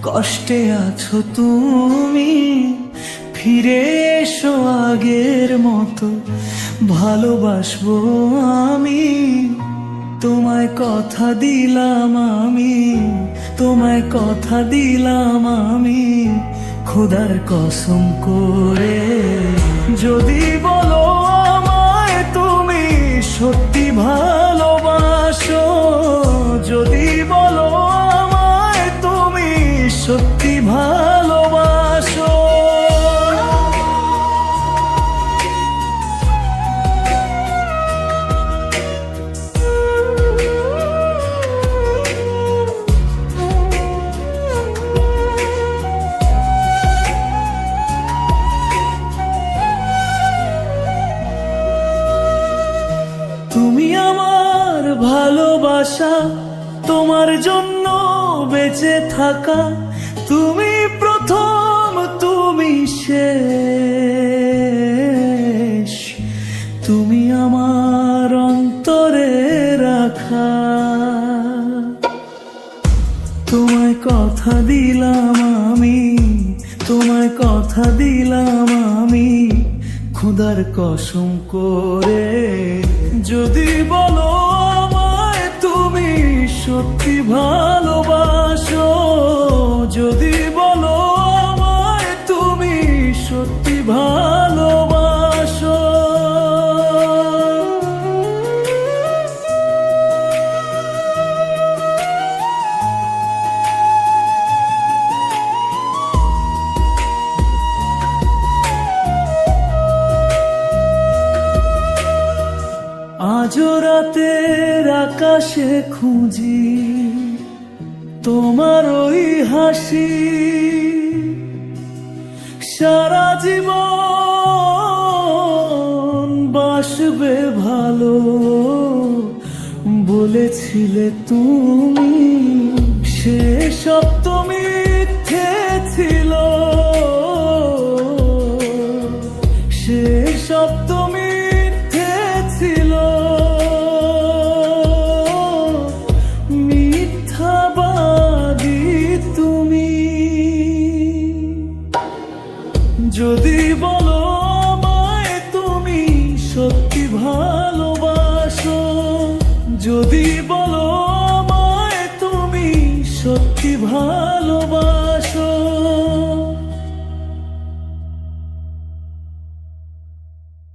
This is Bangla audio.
কষ্টে আছো তুমি, ফিরে এসো আগের মতো, ভালোবাসবো আমি। তোমায় কথা দিলাম আমি, তোমায় কথা দিলাম আমি, খোদার কসম করে। যদি বলো আমায় তুমি সত্যি ভালোবাসো, যদি বলো আমায় তুমি সত্যি ভালোবাসো, তুমি আমার ভালোবাসা, তোমার জন্য বেঁচে থাকা, তুমি প্রথম তুমি শেষ, তুমি আমার অন্তরে রাখা। তোমায় কথা দিলাম আমি, তোমায় কথা দিলাম আমি, খোদার কসম করে। যদি বলো আমায় তুমি সত্যি ভালোবাসো, যদি বলো আমায় তুমি সত্যি ভালোবাসো, আজও রাতের আকাশে খুঁজি তোমার ওই হাসি, সারা জীবন বাসবে ভালো বলেছিলে তুমি, সেসব তো মিথ্যে ছিল, সেসব তো মিথ্যে ছিল, মিথ্যাবাদী তুমি। যদি বলো আমায় তুমি সত্যি ভালোবাসো, যদি বলো আমায় তুমি সত্যি ভালোবাসো,